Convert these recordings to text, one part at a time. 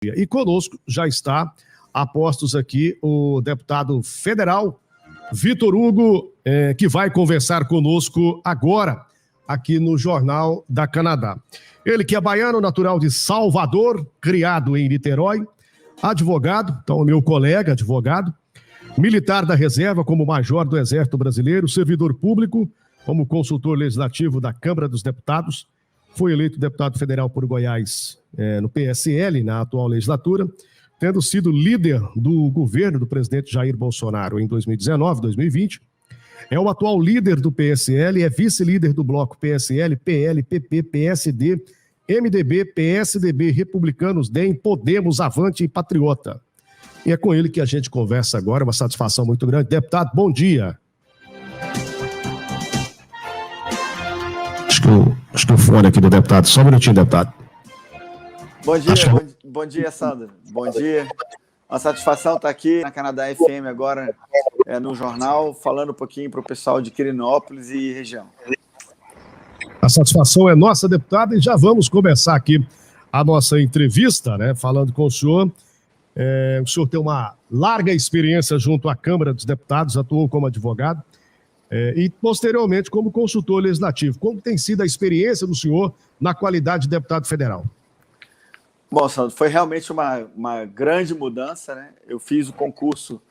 E conosco já está a postos aqui o deputado federal Vitor Hugo, que vai conversar conosco agora, aqui no Jornal da Canadá. Ele que é baiano, natural de Salvador, criado em Niterói, advogado, então meu colega advogado, militar da reserva como major do Exército Brasileiro, servidor público como consultor legislativo da Câmara dos Deputados, foi eleito deputado federal por Goiás no PSL, na atual legislatura, tendo sido líder do governo do presidente Jair Bolsonaro em 2019, 2020. É o atual líder do PSL, é vice-líder do bloco PSL, PL, PP, PSD, MDB, PSDB, Republicanos, DEM, Podemos, Avante e Patriota. E é com ele que a gente conversa agora, uma satisfação muito grande. Deputado, bom dia. Acho que o fone aqui do deputado, só um minutinho, deputado. Bom dia, Sandro. Bom dia. Uma satisfação estar aqui na Canadá FM agora, no jornal, falando um pouquinho para o pessoal de Quirinópolis e região. A satisfação é nossa, deputado, e já vamos começar aqui a nossa entrevista, né, falando com o senhor. O senhor tem uma larga experiência junto à Câmara dos Deputados, atuou como advogado e posteriormente como consultor legislativo. Como tem sido a experiência do senhor na qualidade de deputado federal? Bom, Sandro, foi realmente uma grande mudança, né? Eu fiz o concurso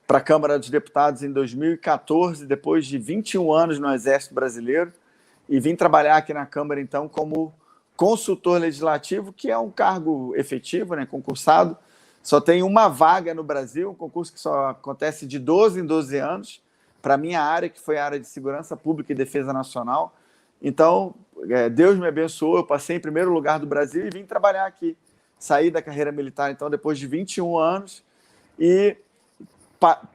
para a Câmara dos Deputados em 2014, depois de 21 anos no Exército Brasileiro, e vim trabalhar aqui na Câmara, então, como consultor legislativo, que é um cargo efetivo, né, concursado. Só tem uma vaga no Brasil, um concurso que só acontece de 12 em 12 anos, para a minha área, que foi a área de Segurança Pública e Defesa Nacional. Então, Deus me abençoou, eu passei em primeiro lugar do Brasil e vim trabalhar aqui. Saí da carreira militar, então, depois de 21 anos, e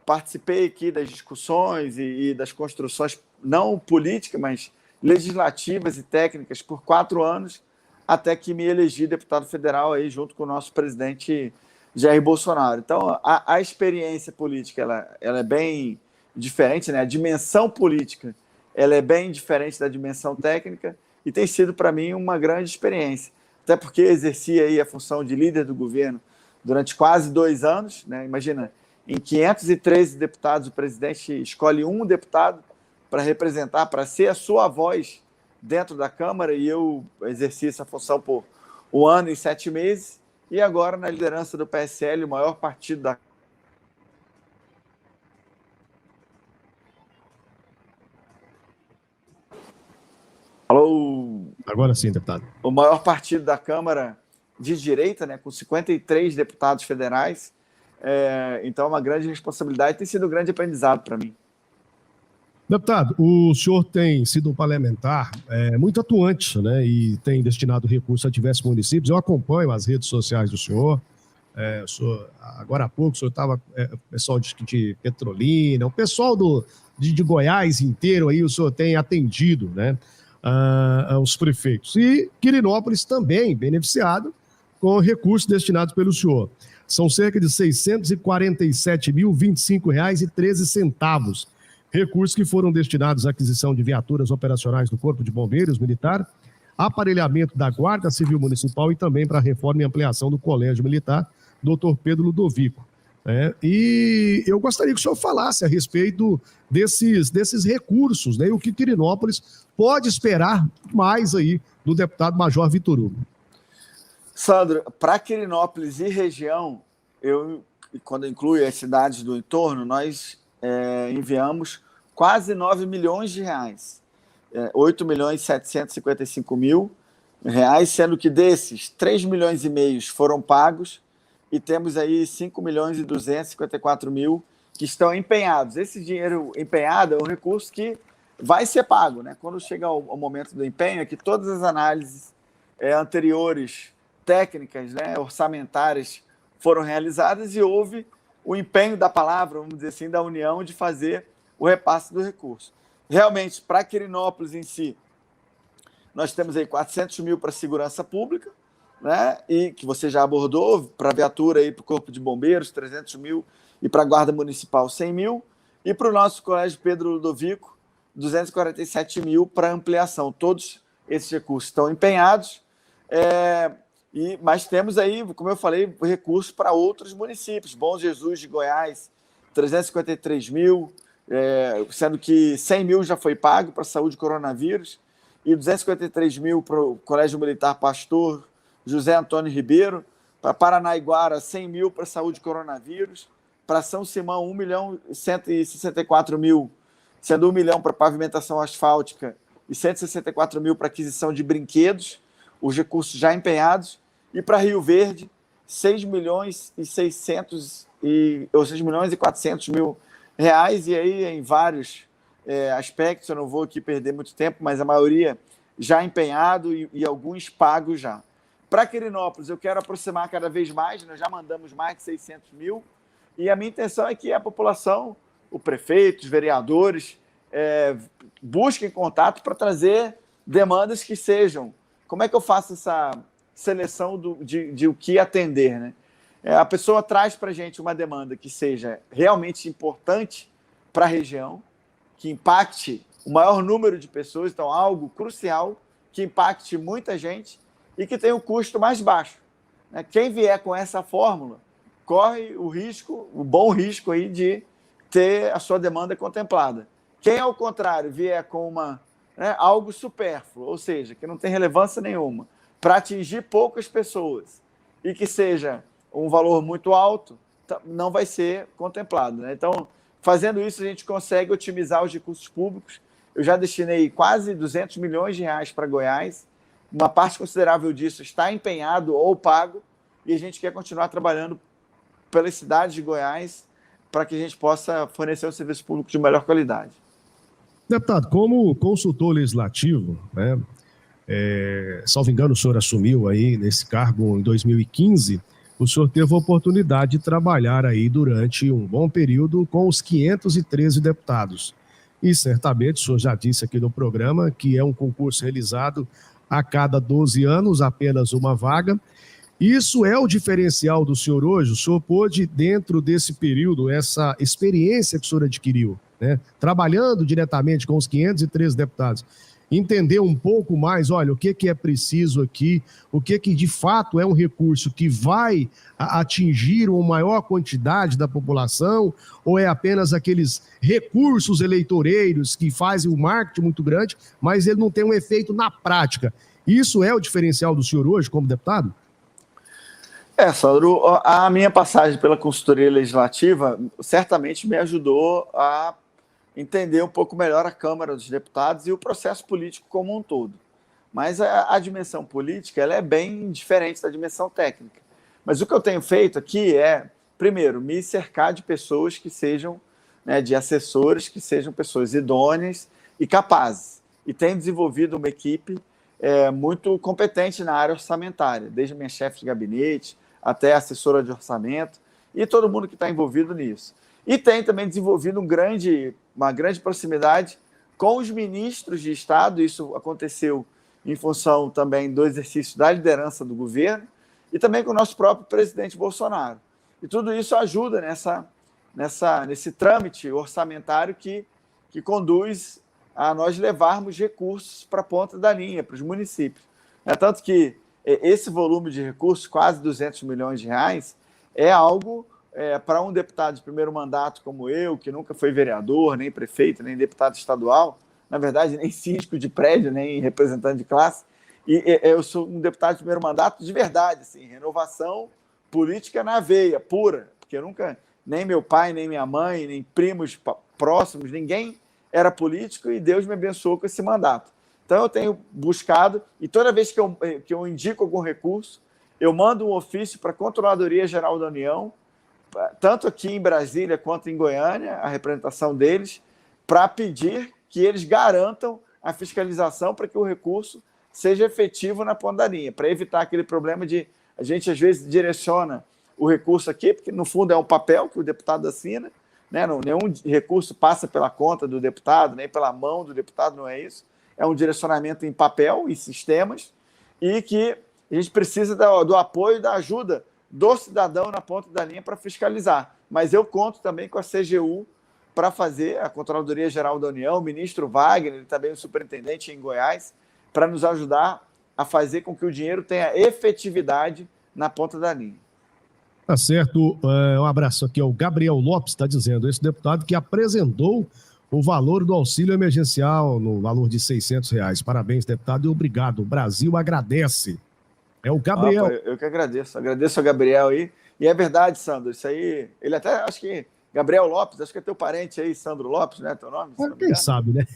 participei aqui das discussões e das construções, não políticas, mas legislativas e técnicas, por 4 anos, até que me elegi deputado federal aí, junto com o nosso presidente Jair Bolsonaro. Então, a experiência política ela é bem diferente, né? A dimensão política ela é bem diferente da dimensão técnica e tem sido, para mim, uma grande experiência. Até porque exerci aí a função de líder do governo durante quase 2 anos, né? Imagina, em 513 deputados, o presidente escolhe um deputado para representar, para ser a sua voz dentro da Câmara, e eu exerci essa função por 1 ano e 7 meses, e agora na liderança do PSL, o maior partido da Alô? Agora sim, deputado. O maior partido da Câmara de direita, né, com 53 deputados federais. Então é uma grande responsabilidade, tem sido um grande aprendizado para mim. Deputado, o senhor tem sido um parlamentar muito atuante, né, e tem destinado recursos a diversos municípios. Eu acompanho as redes sociais do senhor. Agora há pouco o senhor estava pessoal de Petrolina, o pessoal de Goiás inteiro aí, o senhor tem atendido, né, aos prefeitos. E Quirinópolis também beneficiado com recursos destinados pelo senhor. São cerca de R$ 647.025,13. Recursos que foram destinados à aquisição de viaturas operacionais do Corpo de Bombeiros Militar, aparelhamento da Guarda Civil Municipal e também para a reforma e ampliação do Colégio Militar, Dr. Pedro Ludovico. E eu gostaria que o senhor falasse a respeito desses recursos, né, e o que Quirinópolis pode esperar mais aí do deputado Major Vitor Hugo. Sandro, para Quirinópolis e região, quando inclui as cidades do entorno, nós enviamos quase 9 milhões de reais, 8.755.000 reais, sendo que desses 3 milhões e meio foram pagos e temos aí 5.254.000 que estão empenhados. Esse dinheiro empenhado é um recurso que vai ser pago, né? Quando chega o momento do empenho, é que todas as análises anteriores, técnicas, né, orçamentárias, foram realizadas e houve o empenho da palavra, vamos dizer assim, da União de fazer o repasse do recurso. Realmente, para Quirinópolis em si, nós temos aí 400 mil para a segurança pública, né, e que você já abordou, para a viatura aí para o Corpo de Bombeiros, 300 mil, e para a Guarda Municipal, 100 mil, e para o nosso Colégio Pedro Ludovico, 247 mil para ampliação. Todos esses recursos estão empenhados. Mas temos aí, como eu falei, recursos para outros municípios. Bom Jesus de Goiás, 353 mil, sendo que 100 mil já foi pago para a saúde e coronavírus, e 253 mil para o Colégio Militar Pastor José Antônio Ribeiro, para Paranaiguara, 100 mil para a saúde e coronavírus, para São Simão, 1 milhão e 164 mil, sendo 1 milhão para pavimentação asfáltica e 164 mil para aquisição de brinquedos, os recursos já empenhados, e para Rio Verde, 6 milhões e 6 milhões e 400 mil reais, e aí em vários aspectos, eu não vou aqui perder muito tempo, mas a maioria já empenhado e alguns pagos já. Para Quirinópolis, eu quero aproximar cada vez mais, nós já mandamos mais de 600 mil, e a minha intenção é que a população, o prefeito, os vereadores, busquem contato para trazer demandas que sejam. Como é que eu faço essa seleção de o que atender, né? A pessoa traz para a gente uma demanda que seja realmente importante para a região, que impacte o maior número de pessoas, então algo crucial, que impacte muita gente e que tenha um custo mais baixo, né? Quem vier com essa fórmula corre o bom risco aí de ter a sua demanda contemplada. Quem, ao contrário, vier com algo supérfluo, ou seja, que não tem relevância nenhuma, para atingir poucas pessoas e que seja um valor muito alto, não vai ser contemplado, né? Então, fazendo isso, a gente consegue otimizar os recursos públicos. Eu já destinei quase 200 milhões de reais para Goiás, uma parte considerável disso está empenhado ou pago, e a gente quer continuar trabalhando pelas cidades de Goiás para que a gente possa fornecer um serviço público de melhor qualidade. Deputado, como consultor legislativo, né, salvo engano, o senhor assumiu aí nesse cargo em 2015, o senhor teve a oportunidade de trabalhar aí durante um bom período com os 513 deputados. E certamente, o senhor já disse aqui no programa que é um concurso realizado a cada 12 anos, apenas uma vaga. Isso é o diferencial do senhor hoje? O senhor pôde, dentro desse período, essa experiência que o senhor adquiriu, né, trabalhando diretamente com os 513 deputados, entender um pouco mais, olha, o que é preciso aqui, o que de fato é um recurso que vai atingir uma maior quantidade da população, ou é apenas aqueles recursos eleitoreiros que fazem um marketing muito grande, mas ele não tem um efeito na prática. Isso é o diferencial do senhor hoje como deputado? Sandro, a minha passagem pela consultoria legislativa certamente me ajudou a entender um pouco melhor a Câmara dos Deputados e o processo político como um todo. Mas a dimensão política ela é bem diferente da dimensão técnica. Mas o que eu tenho feito aqui é, primeiro, me cercar de pessoas que sejam, né, de assessores, que sejam pessoas idôneas e capazes. E tenho desenvolvido uma equipe muito competente na área orçamentária, desde minha chefe de gabinete até a assessora de orçamento e todo mundo que está envolvido nisso. E tem também desenvolvido uma grande proximidade com os ministros de Estado. Isso aconteceu em função também do exercício da liderança do governo e também com o nosso próprio presidente Bolsonaro. E tudo isso ajuda nesse trâmite orçamentário que conduz a nós levarmos recursos para a ponta da linha, para os municípios. Tanto que esse volume de recursos, quase 200 milhões de reais, é algo para um deputado de primeiro mandato como eu, que nunca foi vereador, nem prefeito, nem deputado estadual, na verdade, nem síndico de prédio, nem representante de classe, e eu sou um deputado de primeiro mandato de verdade, assim, renovação política na veia, pura, porque eu nunca, nem meu pai, nem minha mãe, nem primos próximos, ninguém era político e Deus me abençoou com esse mandato. Então, eu tenho buscado, e toda vez que eu indico algum recurso, eu mando um ofício para a Controladoria Geral da União, tanto aqui em Brasília quanto em Goiânia, a representação deles, para pedir que eles garantam a fiscalização para que o recurso seja efetivo na ponta da linha, para evitar aquele problema de a gente, às vezes, direciona o recurso aqui, porque, no fundo, é um papel que o deputado assina, né? Nenhum recurso passa pela conta do deputado, nem pela mão do deputado, não é isso. É um direcionamento em papel e sistemas, e que a gente precisa do apoio e da ajuda do cidadão na ponta da linha para fiscalizar. Mas eu conto também com a CGU para fazer, a Controladoria Geral da União, o ministro Wagner, ele também é o superintendente em Goiás, para nos ajudar a fazer com que o dinheiro tenha efetividade na ponta da linha. Tá certo. Um abraço aqui ao Gabriel Lopes, está dizendo, esse deputado que apresentou o valor do auxílio emergencial no valor de R$600. Parabéns, deputado, e obrigado. O Brasil agradece. É o Gabriel. Eu que agradeço ao Gabriel aí. E é verdade, Sandro, isso aí, ele até, acho que, Gabriel Lopes, acho que é teu parente aí, Sandro Lopes, né, teu nome? Quem sabe, né?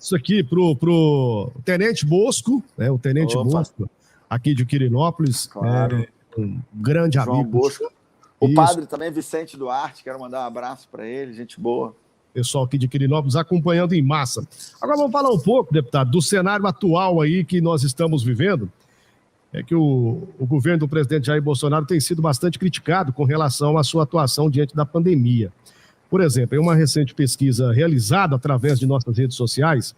Isso aqui pro Tenente Bosco, né, o Tenente Bosco, aqui de Quirinópolis, claro. Um grande João amigo. Bosco. O padre também, Vicente Duarte, quero mandar um abraço para ele, gente boa. Pessoal aqui de Quirinópolis acompanhando em massa. Agora vamos falar um pouco, deputado, do cenário atual aí que nós estamos vivendo. É que o governo do presidente Jair Bolsonaro tem sido bastante criticado com relação à sua atuação diante da pandemia. Por exemplo, em uma recente pesquisa realizada através de nossas redes sociais,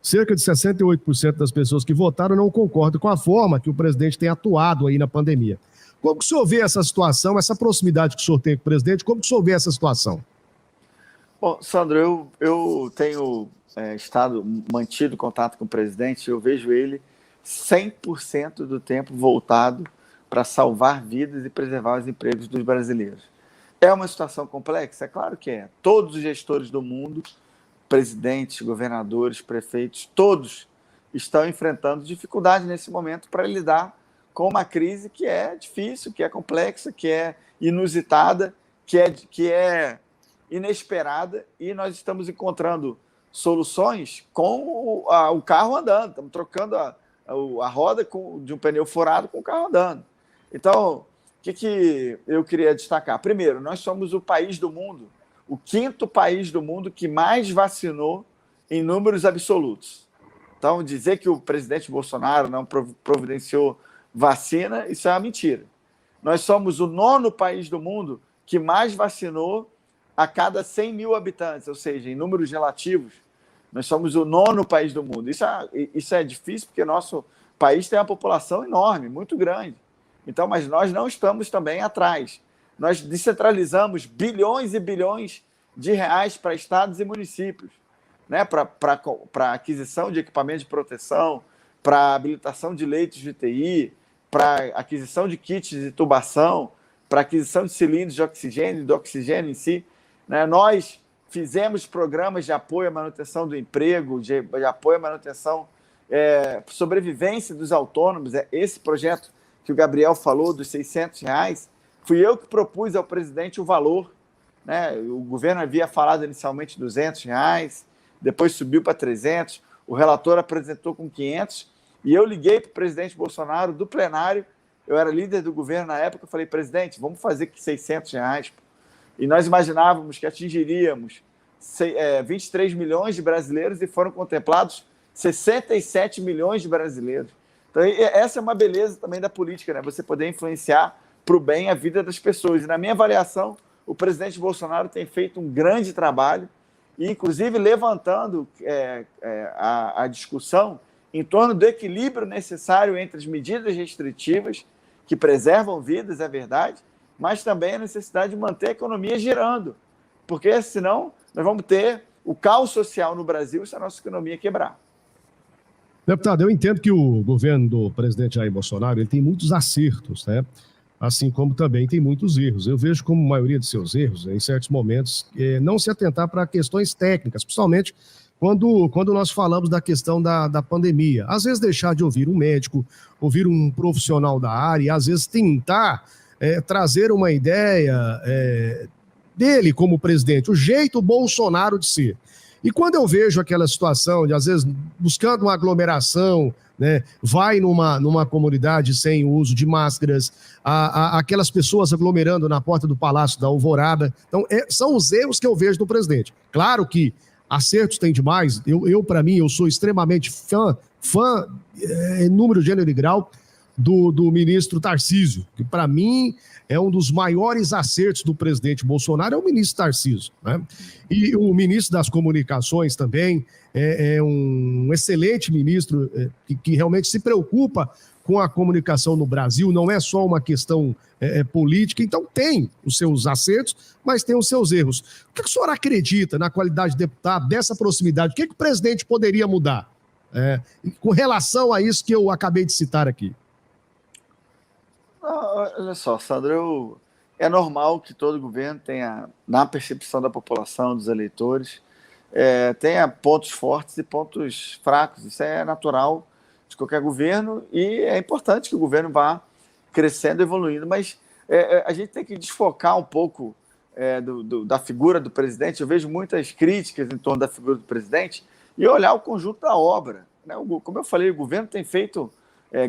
cerca de 68% das pessoas que votaram não concordam com a forma que o presidente tem atuado aí na pandemia. Como que o senhor vê essa situação, essa proximidade que o senhor tem com o presidente, como que o senhor vê essa situação? Bom, Sandro, eu tenho mantido contato com o presidente, eu vejo ele 100% do tempo voltado para salvar vidas e preservar os empregos dos brasileiros. É uma situação complexa? É claro que é. Todos os gestores do mundo, presidentes, governadores, prefeitos, todos estão enfrentando dificuldade nesse momento para lidar com uma crise que é difícil, que é complexa, que é inusitada, que é inesperada, e nós estamos encontrando soluções com o carro andando, estamos trocando a roda de um pneu furado com o carro andando. Então, o que eu queria destacar? Primeiro, nós somos o país do mundo, o 5º país do mundo que mais vacinou em números absolutos. Então, dizer que o presidente Bolsonaro não providenciou vacina, isso é uma mentira. Nós somos o 9º país do mundo que mais vacinou a cada 100 mil habitantes, ou seja, em números relativos, nós somos o 9º país do mundo. Isso é difícil porque nosso país tem uma população enorme, muito grande. Então, mas nós não estamos também atrás. Nós descentralizamos bilhões e bilhões de reais para estados e municípios, né? Para aquisição de equipamento de proteção, para habilitação de leitos de UTI, para aquisição de kits de tubação, para aquisição de cilindros de oxigênio, do oxigênio em si. Né? Nós fizemos programas de apoio à manutenção do emprego, de apoio à manutenção, sobrevivência dos autônomos. Esse projeto que o Gabriel falou, dos R$600, fui eu que propus ao presidente o valor. Né? O governo havia falado inicialmente R$200, depois subiu para 300, o relator apresentou com 500, e eu liguei para o presidente Bolsonaro do plenário, eu era líder do governo na época, eu falei, presidente, vamos fazer que R$600. E nós imaginávamos que atingiríamos 23 milhões de brasileiros e foram contemplados 67 milhões de brasileiros. Então, essa é uma beleza também da política, né? Você poder influenciar para o bem a vida das pessoas. E, na minha avaliação, o presidente Bolsonaro tem feito um grande trabalho, e, inclusive, levantando a discussão em torno do equilíbrio necessário entre as medidas restritivas, que preservam vidas, é verdade, mas também a necessidade de manter a economia girando, porque senão nós vamos ter o caos social no Brasil se a nossa economia quebrar. Deputado, eu entendo que o governo do presidente Jair Bolsonaro ele tem muitos acertos, né? Assim como também tem muitos erros. Eu vejo como a maioria de seus erros, em certos momentos, não se atentar para questões técnicas, principalmente quando nós falamos da questão da pandemia. Às vezes deixar de ouvir um médico, ouvir um profissional da área, às vezes tentar trazer uma ideia dele como presidente, o jeito Bolsonaro de ser. E quando eu vejo aquela situação de, às vezes, buscando uma aglomeração, né, vai numa comunidade sem o uso de máscaras, aquelas pessoas aglomerando na porta do Palácio da Alvorada. Então, são os erros que eu vejo do presidente. Claro que acertos tem demais. Para mim, eu sou extremamente fã em número, gênero e grau, do ministro Tarcísio, que para mim é um dos maiores acertos do presidente Bolsonaro, é o ministro Tarcísio, né? E o ministro das Comunicações também é um excelente ministro que realmente se preocupa com a comunicação no Brasil, não é só uma questão política, então tem os seus acertos, mas tem os seus erros. O que o senhor acredita na qualidade de deputado, dessa proximidade? O que o presidente poderia mudar? com relação a isso que eu acabei de citar aqui? Olha só, Sandro, é normal que todo governo tenha, na percepção da população, dos eleitores, tenha pontos fortes e pontos fracos. Isso é natural de qualquer governo e é importante que o governo vá crescendo, evoluindo, mas a gente tem que desfocar um pouco da figura do presidente. Eu vejo muitas críticas em torno da figura do presidente e olhar o conjunto da obra, né? Como eu falei, o governo tem feito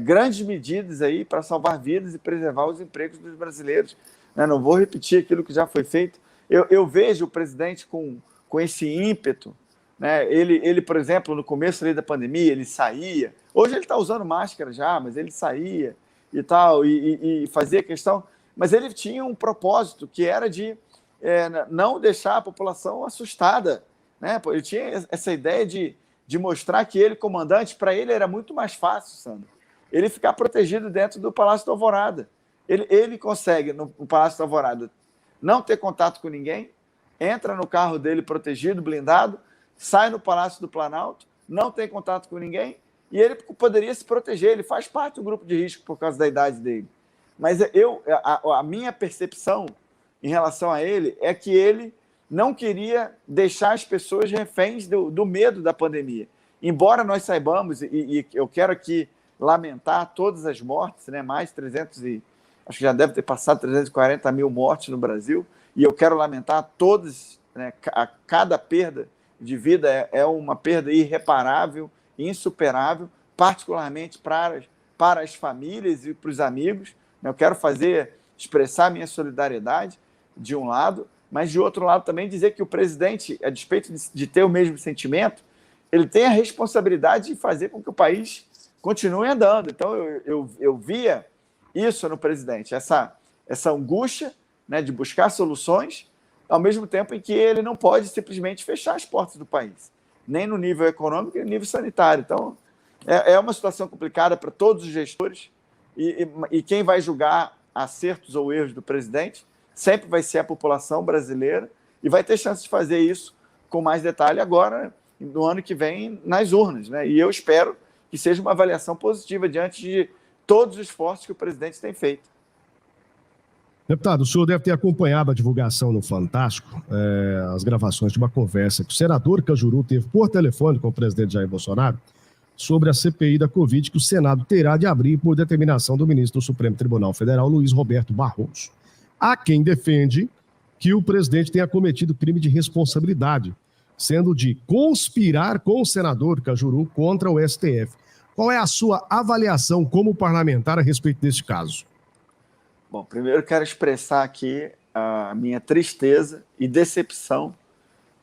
grandes medidas aí para salvar vidas e preservar os empregos dos brasileiros, né? Não vou repetir aquilo que já foi feito. Eu vejo o presidente com esse ímpeto, né? Ele, por exemplo, no começo ali da pandemia, ele saía. Hoje ele está usando máscara já, mas ele saía e tal, e fazia questão. Mas ele tinha um propósito que era de não deixar a população assustada, né? Ele tinha essa ideia de mostrar que ele, comandante, para ele era muito mais fácil, Sandro, ele ficar protegido dentro do Palácio da Alvorada. Ele consegue, no Palácio da Alvorada, não ter contato com ninguém, entra no carro dele protegido, blindado, sai no Palácio do Planalto, não tem contato com ninguém, e ele poderia se proteger, ele faz parte do grupo de risco por causa da idade dele. Mas a minha percepção em relação a ele é que ele não queria deixar as pessoas reféns do medo da pandemia. Embora nós saibamos, e eu quero aqui lamentar todas as mortes, né, mais 300 acho que já deve ter passado 340 mil mortes no Brasil, e eu quero lamentar todas, né, cada perda de vida é uma perda irreparável, insuperável, particularmente para as famílias e para os amigos. Eu quero expressar minha solidariedade, de um lado, mas de outro lado também dizer que o presidente, a despeito de ter o mesmo sentimento, ele tem a responsabilidade de fazer com que o país continue andando. Então eu via isso no presidente, essa angústia, né, de buscar soluções, ao mesmo tempo em que ele não pode simplesmente fechar as portas do país, nem no nível econômico, nem no nível sanitário. Então, é uma situação complicada para todos os gestores, e quem vai julgar acertos ou erros do presidente sempre vai ser a população brasileira, e vai ter chance de fazer isso com mais detalhe agora, no ano que vem, nas urnas, né? E eu espero que seja uma avaliação positiva diante de todos os esforços que o presidente tem feito. Deputado, o senhor deve ter acompanhado a divulgação no Fantástico, as gravações de uma conversa que o senador Cajuru teve por telefone com o presidente Jair Bolsonaro sobre a CPI da Covid, que o Senado terá de abrir por determinação do ministro do Supremo Tribunal Federal, Luiz Roberto Barroso. Há quem defende que o presidente tenha cometido crime de responsabilidade, sendo de conspirar com o senador Cajuru contra o STF. Qual é a sua avaliação como parlamentar a respeito desse caso? Bom, primeiro quero expressar aqui a minha tristeza e decepção,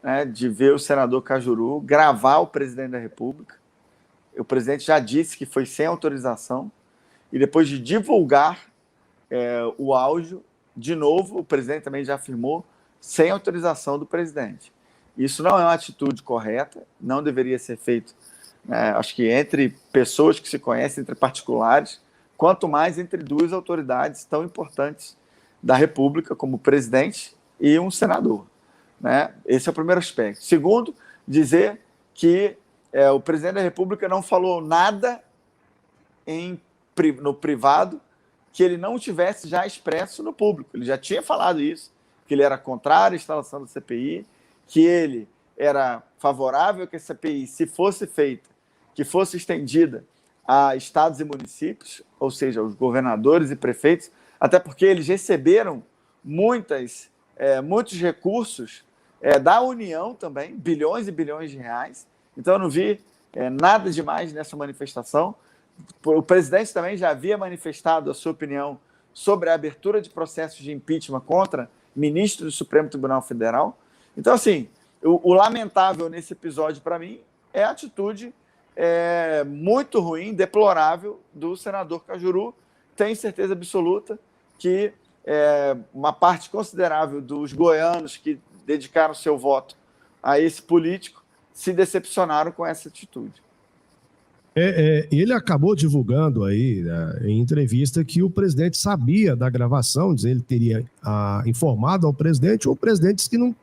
né, de ver o senador Cajuru gravar o presidente da República. O presidente já disse que foi sem autorização, e depois de divulgar o áudio, de novo, o presidente também já afirmou, sem autorização do presidente. Isso não é uma atitude correta, não deveria ser feito, acho que entre pessoas que se conhecem, entre particulares, quanto mais entre duas autoridades tão importantes da República, como o presidente e um senador, né? Esse é o primeiro aspecto. Segundo, dizer que o presidente da República não falou nada no privado que ele não tivesse já expresso no público. Ele já tinha falado isso, que ele era contrário à instalação da CPI, que ele era favorável que a CPI, se fosse feita, que fosse estendida a estados e municípios, ou seja, os governadores e prefeitos, até porque eles receberam muitos recursos da União também, bilhões e bilhões de reais. Então, eu não vi nada demais nessa manifestação. O presidente também já havia manifestado a sua opinião sobre a abertura de processos de impeachment contra ministros do Supremo Tribunal Federal. Então, assim, o lamentável nesse episódio, para mim, é a atitude muito ruim, deplorável do senador Cajuru. Tenho certeza absoluta que uma parte considerável dos goianos que dedicaram seu voto a esse político se decepcionaram com essa atitude. Ele acabou divulgando aí, em entrevista, que o presidente sabia da gravação, ele teria informado ao presidente, ou o presidente disse que não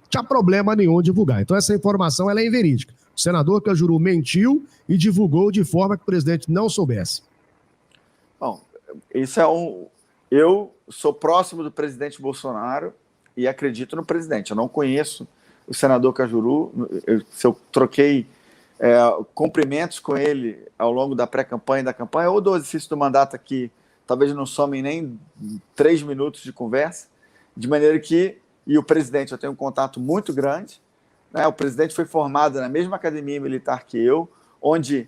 tinha problema nenhum divulgar. Então essa informação ela é inverídica. O senador Cajuru mentiu e divulgou de forma que o presidente não soubesse. Bom, isso é eu sou próximo do presidente Bolsonaro e acredito no presidente. Eu não conheço o senador Cajuru. Se eu troquei cumprimentos com ele ao longo da pré-campanha e da campanha, ou do exercício do mandato aqui, talvez não somem nem 3 minutos de conversa, de maneira que, e o presidente, eu tenho um contato muito grande, né? O presidente foi formado na mesma academia militar que eu, onde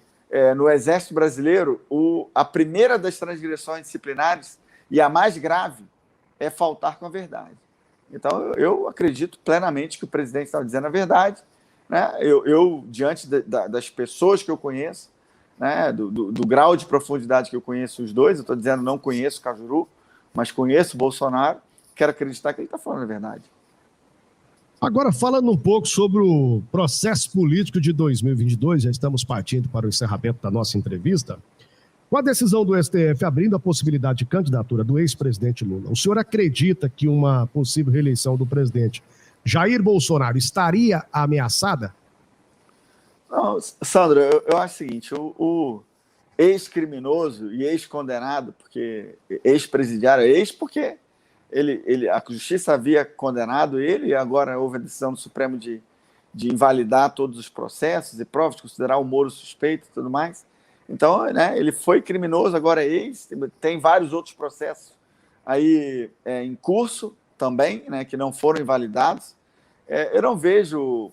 no Exército Brasileiro, a primeira das transgressões disciplinares e a mais grave é faltar com a verdade. Então, eu acredito plenamente que o presidente estava dizendo a verdade, né? Eu diante das pessoas que eu conheço, né, do grau de profundidade que eu conheço os dois, eu estou dizendo não conheço o Cajuru, mas conheço o Bolsonaro, quero acreditar que ele está falando a verdade. Agora, falando um pouco sobre o processo político de 2022, já estamos partindo para o encerramento da nossa entrevista. Com a decisão do STF abrindo a possibilidade de candidatura do ex-presidente Lula, o senhor acredita que uma possível reeleição do presidente Jair Bolsonaro estaria ameaçada? Não, Sandro, eu acho o seguinte, o ex-criminoso e ex-condenado, porque ex-presidiário é ex porque a justiça havia condenado ele e agora houve a decisão do Supremo de invalidar todos os processos e provas, de considerar o Moro suspeito e tudo mais. Então, né, ele foi criminoso, agora é ex, tem vários outros processos aí em curso também, né, que não foram invalidados. Eu não vejo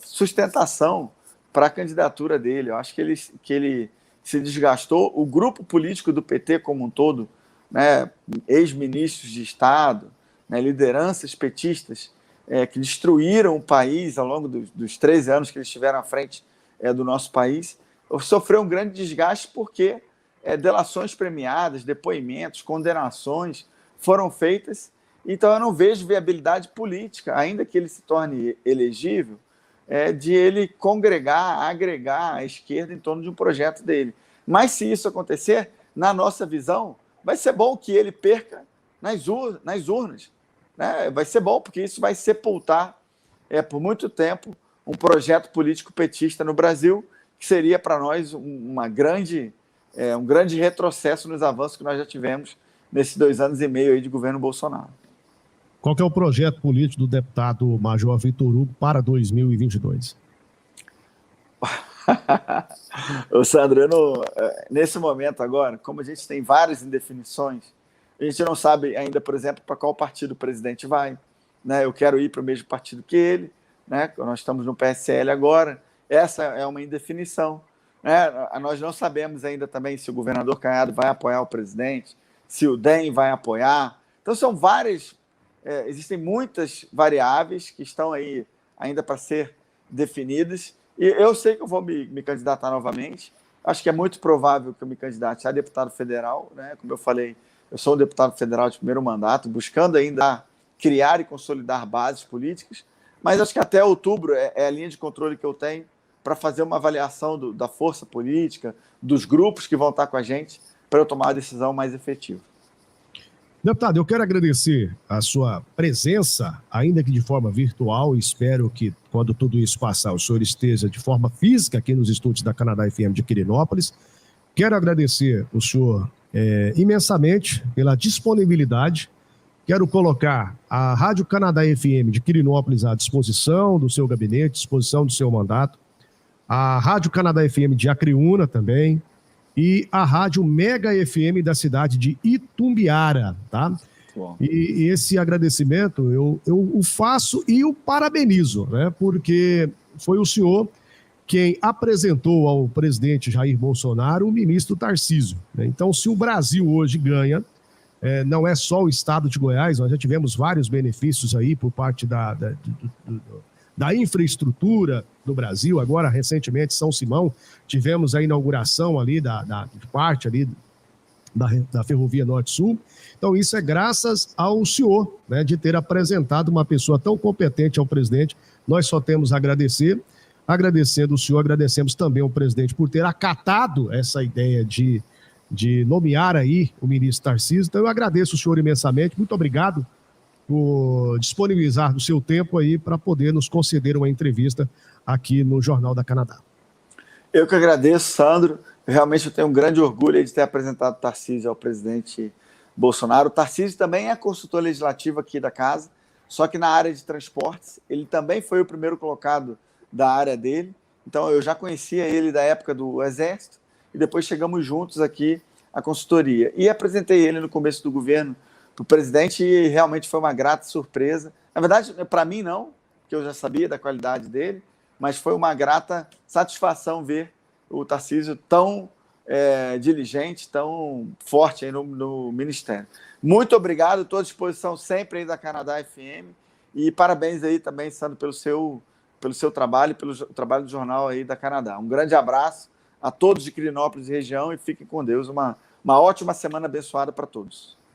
sustentação para a candidatura dele. Eu acho que ele se desgastou. O grupo político do PT como um todo, né, ex-ministros de Estado, né, lideranças petistas que destruíram o país ao longo dos 13 anos que eles estiveram à frente do nosso país, sofreu um grande desgaste porque delações premiadas, depoimentos, condenações foram feitas. Então, eu não vejo viabilidade política, ainda que ele se torne elegível, de ele congregar, agregar a esquerda em torno de um projeto dele. Mas, se isso acontecer, na nossa visão, vai ser bom que ele perca nas urnas. Né? Vai ser bom, porque isso vai sepultar, por muito tempo, um projeto político petista no Brasil, que seria para nós um grande retrocesso nos avanços que nós já tivemos nesses 2 anos e meio aí de governo Bolsonaro. Qual que é o projeto político do deputado Major Vitor Hugo para 2022? Ô Sandro, nesse momento agora, como a gente tem várias indefinições, a gente não sabe ainda, por exemplo, para qual partido o presidente vai. Né? Eu quero ir para o mesmo partido que ele, né? Nós estamos no PSL agora, essa é uma indefinição. Né? Nós não sabemos ainda também se o governador Caiado vai apoiar o presidente, se o DEM vai apoiar. Então são existem muitas variáveis que estão aí ainda para ser definidas. E eu sei que eu vou me candidatar novamente. Acho que é muito provável que eu me candidate a deputado federal. Né? Como eu falei, eu sou um deputado federal de primeiro mandato, buscando ainda criar e consolidar bases políticas. Mas acho que até outubro é a linha de controle que eu tenho para fazer uma avaliação da força política, dos grupos que vão estar com a gente, para eu tomar a decisão mais efetiva. Deputado, eu quero agradecer a sua presença, ainda que de forma virtual. Espero que, quando tudo isso passar, o senhor esteja de forma física aqui nos estúdios da Canadá FM de Quirinópolis. Quero agradecer o senhor imensamente pela disponibilidade. Quero colocar a Rádio Canadá FM de Quirinópolis à disposição do seu gabinete, à disposição do seu mandato. A Rádio Canadá FM de Acreúna também. E a Rádio Mega FM da cidade de Itumbiara, tá? E esse agradecimento eu o faço e o parabenizo, né? Porque foi o senhor quem apresentou ao presidente Jair Bolsonaro o ministro Tarcísio. Né? Então, se o Brasil hoje ganha, não é só o estado de Goiás, nós já tivemos vários benefícios aí por parte da infraestrutura do Brasil. Agora, recentemente, São Simão, tivemos a inauguração ali de parte ali da Ferrovia Norte-Sul. Então, isso é graças ao senhor, né, de ter apresentado uma pessoa tão competente ao presidente. Nós só temos a agradecer. Agradecendo o senhor, agradecemos também ao presidente por ter acatado essa ideia de nomear aí o ministro Tarcísio. Então, eu agradeço o senhor imensamente. Muito obrigado por disponibilizar do seu tempo aí para poder nos conceder uma entrevista aqui no Jornal da Canadá. Eu que agradeço, Sandro. Realmente eu tenho um grande orgulho de ter apresentado o Tarcísio ao presidente Bolsonaro. O Tarcísio também é consultor legislativo aqui da casa, só que na área de transportes. Ele também foi o primeiro colocado da área dele. Então eu já conhecia ele da época do Exército e depois chegamos juntos aqui à consultoria. E apresentei ele no começo do governo para o presidente e realmente foi uma grata surpresa. Na verdade, para mim não, porque eu já sabia da qualidade dele, mas foi uma grata satisfação ver o Tarcísio tão diligente, tão forte aí no Ministério. Muito obrigado, estou à disposição sempre aí da Canadá FM e parabéns aí também, Sandro, pelo seu trabalho, pelo trabalho do jornal aí da Canadá. Um grande abraço a todos de Quirinópolis e região e fiquem com Deus. Uma ótima semana abençoada para todos.